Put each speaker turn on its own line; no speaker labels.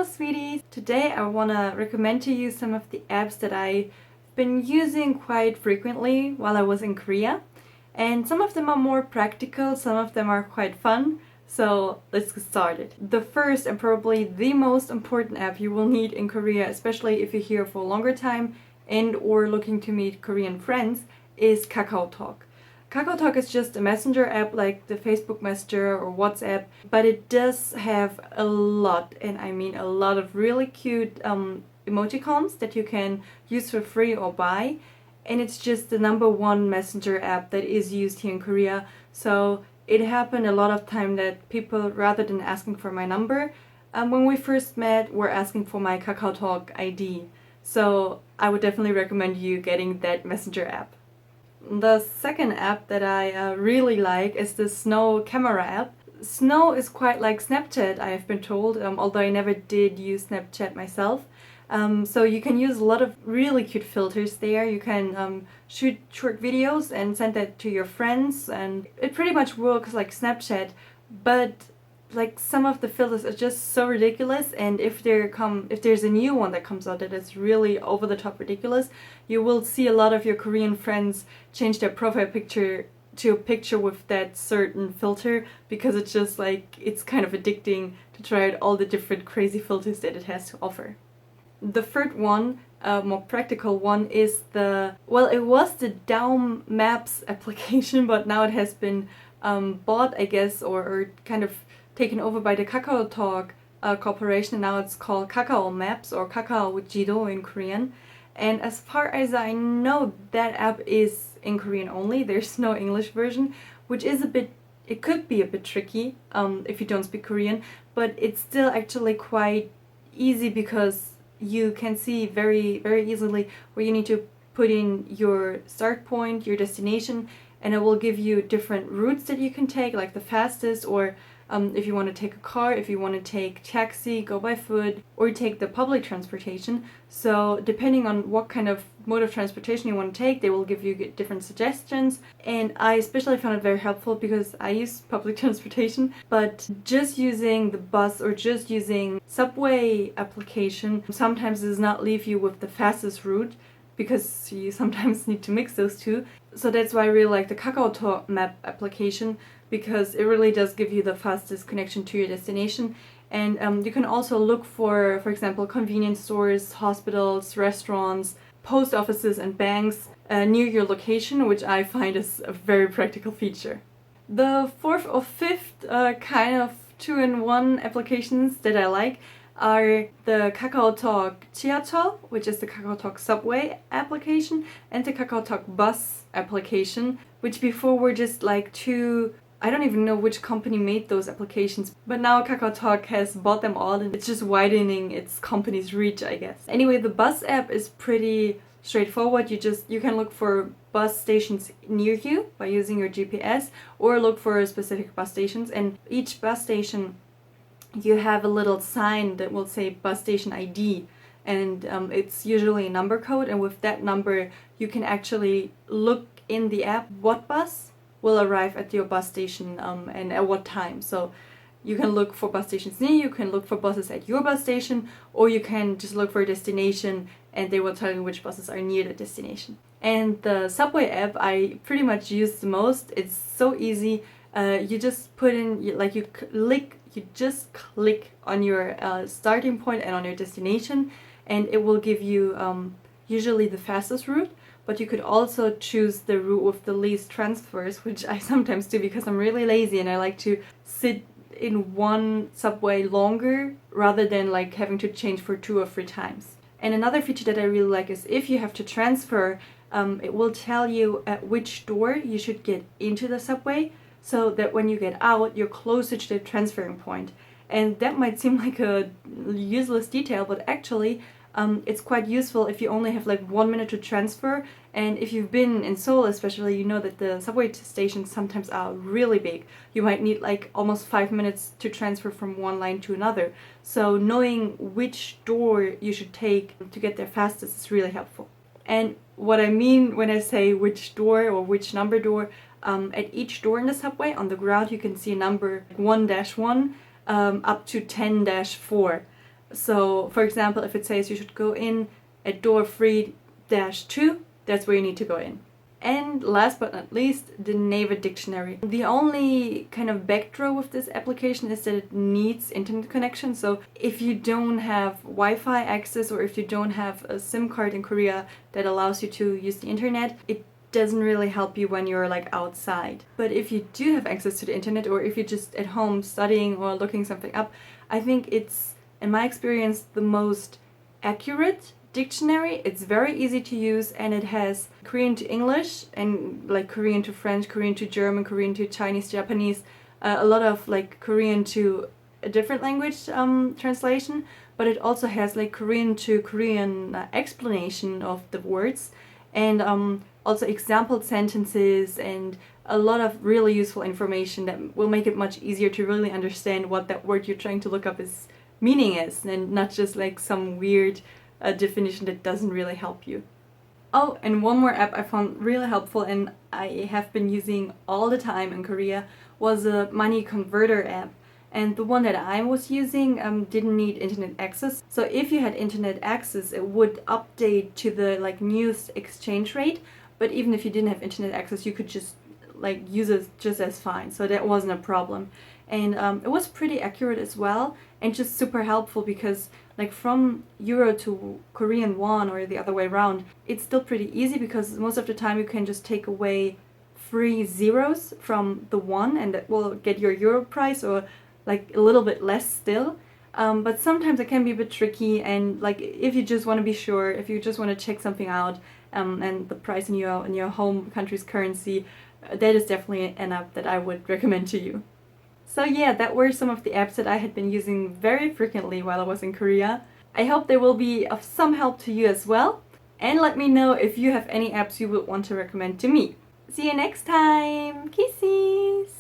sweeties! Today I want to recommend to you some of the apps that I've been using quite frequently while I was in Korea. And some of them are more practical, some of them are quite fun. So let's get started. The first and probably the most important app you will need in Korea, especially if you're here for a longer time and or looking to meet Korean friends, is KakaoTalk. KakaoTalk is just a messenger app like the Facebook Messenger or WhatsApp, but it does have a lot, and I mean a lot of really cute emoticons that you can use for free or buy. And it's just the #1 messenger app that is used here in Korea. So it happened a lot of time that people, rather than asking for my number, when we first met, were asking for my KakaoTalk ID. So I would definitely recommend you getting that messenger app. The second app that I really like is the Snow camera app. Snow is quite like Snapchat, I have been told, although I never did use Snapchat myself. So you can use a lot of really cute filters there. You can shoot short videos and send that to your friends, and it pretty much works like Snapchat, but like some of the filters are just so ridiculous, and if there's a new one that comes out that is really over the top ridiculous, you will see a lot of your Korean friends change their profile picture to a picture with that certain filter, because it's just like, it's kind of addicting to try out all the different crazy filters that it has to offer. The third one, more practical one, is it was the Kakao Maps application, but now it has been bought, I guess, or kind of taken over by the KakaoTalk corporation, and now it's called Kakao Maps, or Kakao with Jido in Korean. And as far as I know, that app is in Korean only. There's no English version, which is it could be a bit tricky if you don't speak Korean, but it's still actually quite easy, because you can see very, very easily where you need to put in your start point, your destination, and it will give you different routes that you can take, like the fastest, or if you want to take a car, if you want to take taxi, go by foot, or take the public transportation. So depending on what kind of mode of transportation you want to take, they will give you different suggestions. And I especially found it very helpful because I use public transportation, but just using the bus or just using subway application sometimes does not leave you with the fastest route, because you sometimes need to mix those two. So that's why I really like the Kakao Map application, because it really does give you the fastest connection to your destination. And you can also look for example, convenience stores, hospitals, restaurants, post offices and banks near your location, which I find is a very practical feature. The fourth or fifth kind of 2-in-1 applications that I like are the KakaoTalk 지하철, which is the KakaoTalk subway application, and the KakaoTalk bus application, which before were just like two, I don't even know which company made those applications, but now KakaoTalk has bought them all, and it's just widening its company's reach, I guess. Anyway, the bus app is pretty straightforward. You can look for bus stations near you by using your GPS, or look for specific bus stations, and each bus station you have a little sign that will say bus station ID, and it's usually a number code, and with that number you can actually look in the app what bus will arrive at your bus station and at what time. So you can look for bus stations near you, can look for buses at your bus station, or you can just look for a destination and they will tell you which buses are near the destination. And the subway app I pretty much use the most. It's so easy. You just put in, you just click on your starting point and on your destination, and it will give you usually the fastest route. But you could also choose the route with the least transfers, which I sometimes do because I'm really lazy and I like to sit in one subway longer rather than like having to change for 2 or 3 times. And another feature that I really like is if you have to transfer, it will tell you at which door you should get into the subway, so that when you get out, you're closer to the transferring point. And that might seem like a useless detail, but actually it's quite useful if you only have like 1 minute to transfer. And if you've been in Seoul especially, you know that the subway stations sometimes are really big. You might need like almost 5 minutes to transfer from one line to another. So knowing which door you should take to get there fastest is really helpful. And what I mean when I say which door or which number door, at each door in the subway on the ground you can see a number 1-1 up to 10-4. So for example, if it says you should go in at door 3-2, that's where you need to go in. And last but not least, the Naver Dictionary. The only kind of backdraw with this application is that it needs internet connection. So if you don't have Wi-Fi access, or if you don't have a SIM card in Korea that allows you to use the internet, it doesn't really help you when you're like outside. But if you do have access to the internet, or if you're just at home studying or looking something up, I think it's, in my experience, the most accurate dictionary. It's very easy to use, and it has Korean to English and like Korean to French, Korean to German, Korean to Chinese, Japanese, a lot of like Korean to a different language translation, but it also has like Korean to Korean explanation of the words, and also example sentences, and a lot of really useful information that will make it much easier to really understand what that word you're trying to look up is meaning is, and not just like some weird definition that doesn't really help you. Oh, and one more app I found really helpful and I have been using all the time in Korea was a money converter app. And the one that I was using didn't need internet access. So if you had internet access, it would update to the like newest exchange rate. But even if you didn't have internet access, you could just like use it just as fine. So that wasn't a problem. And it was pretty accurate as well, and just super helpful because like from euro to Korean won or the other way around, it's still pretty easy because most of the time you can just take away 3 zeros from the won and that will get your euro price, or like a little bit less still. But sometimes it can be a bit tricky, and like if you just want to be sure, if you just want to check something out, and the price in your home country's currency, that is definitely an app that I would recommend to you. So yeah, that were some of the apps that I had been using very frequently while I was in Korea. I hope they will be of some help to you as well. And let me know if you have any apps you would want to recommend to me. See you next time! Kissies!